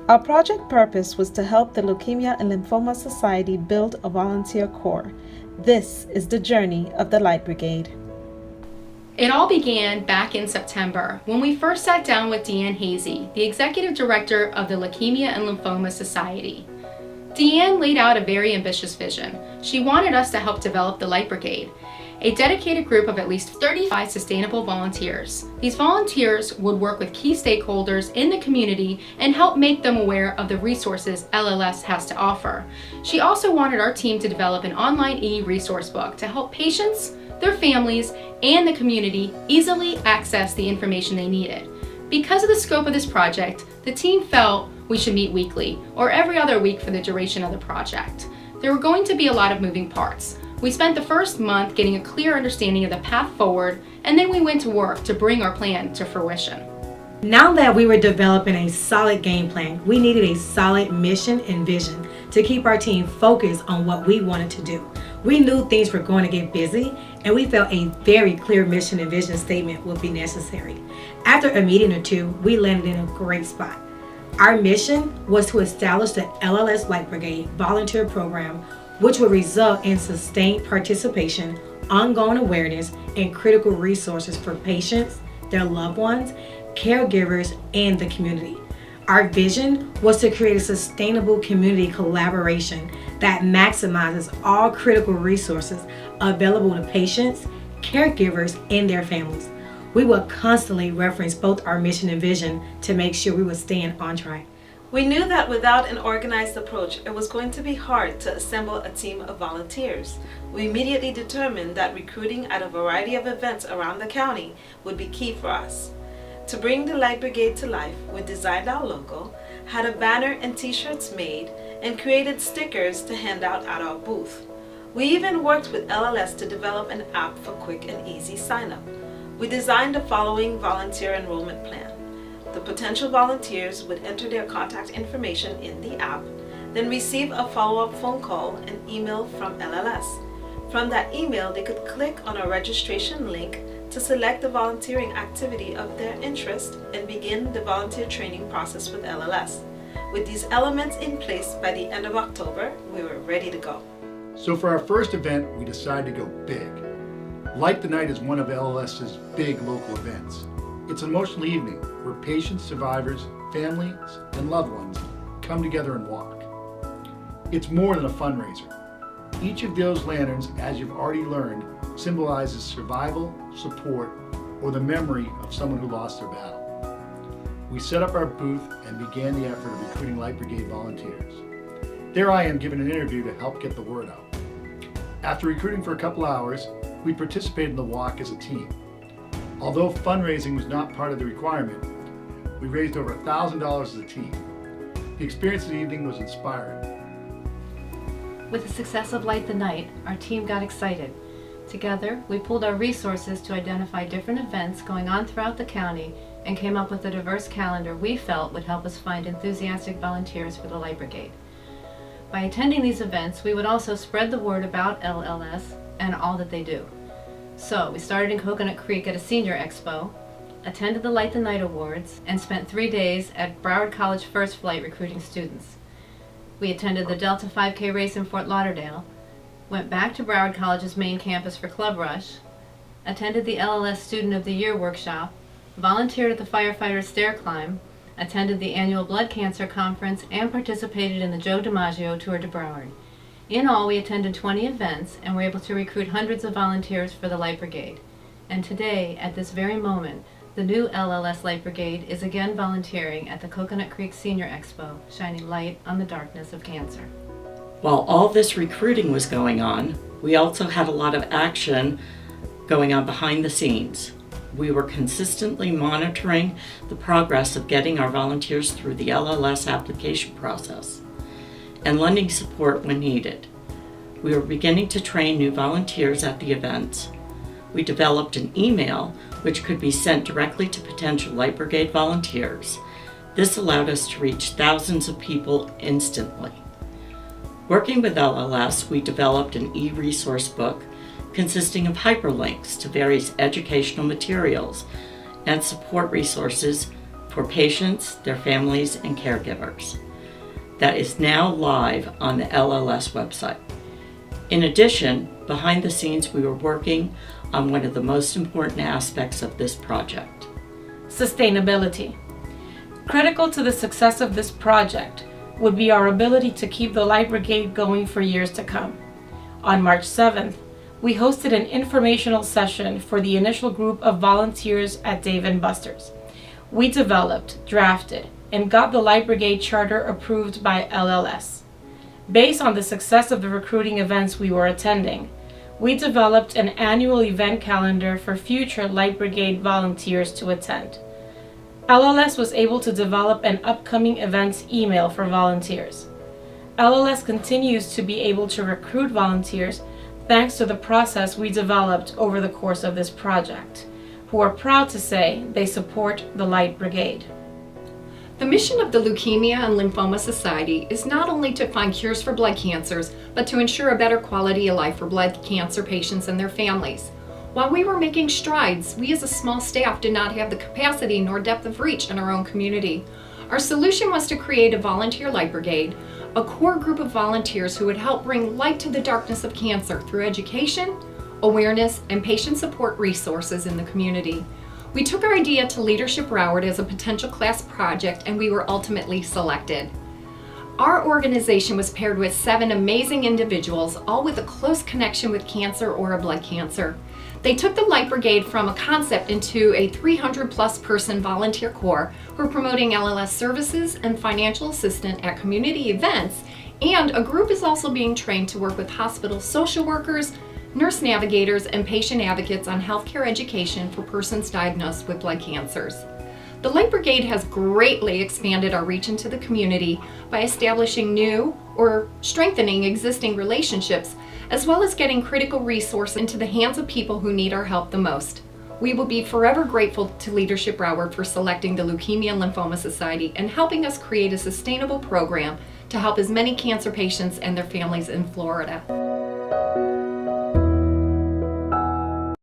Our project purpose was to help the Leukemia and Lymphoma Society build a volunteer corps. This is the journey of the Light Brigade. It all began back in September when we first sat down with Deanne Hazy, the Executive Director of the Leukemia and Lymphoma Society. Deanne laid out a very ambitious vision. She wanted us to help develop the Light Brigade, a dedicated group of at least 35 sustainable volunteers. These volunteers would work with key stakeholders in the community and help make them aware of the resources LLS has to offer. She also wanted our team to develop an online e-resource book to help patients, their families, and the community easily access the information they needed. Because of the scope of this project, the team felt we should meet weekly or every other week for the duration of the project. There were going to be a lot of moving parts. We spent the first month getting a clear understanding of the path forward, and then we went to work to bring our plan to fruition. Now that we were developing a solid game plan, we needed a solid mission and vision to keep our team focused on what we wanted to do. We knew things were going to get busy, and we felt a very clear mission and vision statement would be necessary. After a meeting or two, we landed in a great spot. Our mission was to establish the LLS Light Brigade volunteer program, which would result in sustained participation, ongoing awareness, and critical resources for patients, their loved ones, caregivers, and the community. Our vision was to create a sustainable community collaboration that maximizes all critical resources available to patients, caregivers, and their families. We would constantly reference both our mission and vision to make sure we were staying on track. We knew that without an organized approach, it was going to be hard to assemble a team of volunteers. We immediately determined that recruiting at a variety of events around the county would be key for us. To bring the Light Brigade to life, we designed our logo, had a banner and t-shirts made, and created stickers to hand out at our booth. We even worked with LLS to develop an app for quick and easy sign-up. We designed the following volunteer enrollment plan. The potential volunteers would enter their contact information in the app, then receive a follow-up phone call and email from LLS. From that email, they could click on a registration link to select the volunteering activity of their interest and begin the volunteer training process with LLS. With these elements in place by the end of October, we were ready to go. So for our first event, we decided to go big. Light the Night is one of LLS's big local events. It's an emotional evening where patients, survivors, families, and loved ones come together and walk. It's more than a fundraiser. Each of those lanterns, as you've already learned, symbolizes survival, support, or the memory of someone who lost their battle. We set up our booth and began the effort of recruiting Light Brigade volunteers. There I am giving an interview to help get the word out. After recruiting for a couple hours, we participated in the walk as a team. Although fundraising was not part of the requirement, we raised over $1,000 as a team. The experience of the evening was inspiring. With the success of Light the Night, our team got excited. Together, we pooled our resources to identify different events going on throughout the county and came up with a diverse calendar we felt would help us find enthusiastic volunteers for the Light Brigade. By attending these events, we would also spread the word about LLS and all that they do. So, we started in Coconut Creek at a senior expo, attended the Light the Night Awards, and spent 3 days at Broward College First Flight recruiting students. We attended the Delta 5K race in Fort Lauderdale, went back to Broward College's main campus for Club Rush, attended the LLS Student of the Year workshop, volunteered at the Firefighter Stair Climb, attended the annual Blood Cancer Conference, and participated in the Joe DiMaggio Tour de Broward. In all, we attended 20 events and were able to recruit hundreds of volunteers for the Light Brigade. And today, at this very moment, the new LLS Light Brigade is again volunteering at the Coconut Creek Senior Expo, shining light on the darkness of cancer. While all this recruiting was going on, we also had a lot of action going on behind the scenes. We were consistently monitoring the progress of getting our volunteers through the LLS application process and lending support when needed. We were beginning to train new volunteers at the events. We developed an email which could be sent directly to potential Light Brigade volunteers. This allowed us to reach thousands of people instantly. Working with LLS, we developed an e-resource book consisting of hyperlinks to various educational materials and support resources for patients, their families, and caregivers. That is now live on the LLS website. In addition, behind the scenes, we were working on one of the most important aspects of this project. Sustainability. Critical to the success of this project would be our ability to keep the Light Brigade going for years to come. On March 7th, we hosted an informational session for the initial group of volunteers at Dave & Buster's. We developed, drafted, and got the Light Brigade Charter approved by LLS. Based on the success of the recruiting events we were attending, we developed an annual event calendar for future Light Brigade volunteers to attend. LLS was able to develop an upcoming events email for volunteers. LLS continues to be able to recruit volunteers thanks to the process we developed over the course of this project, who are proud to say they support the Light Brigade. The mission of the Leukemia and Lymphoma Society is not only to find cures for blood cancers, but to ensure a better quality of life for blood cancer patients and their families. While we were making strides, we as a small staff did not have the capacity nor depth of reach in our own community. Our solution was to create a volunteer Light Brigade, a core group of volunteers who would help bring light to the darkness of cancer through education, awareness, and patient support resources in the community. We took our idea to Leadership Broward as a potential class project, and we were ultimately selected. Our organization was paired with 7 amazing individuals, all with a close connection with cancer or a blood cancer. They took the Light Brigade from a concept into a 300+ person volunteer corps who are promoting LLS services and financial assistance at community events, and a group is also being trained to work with hospital social workers, nurse navigators, and patient advocates on healthcare education for persons diagnosed with blood cancers. The Light Brigade has greatly expanded our reach into the community by establishing new or strengthening existing relationships, as well as getting critical resources into the hands of people who need our help the most. We will be forever grateful to Leadership Broward for selecting the Leukemia and Lymphoma Society and helping us create a sustainable program to help as many cancer patients and their families in Florida.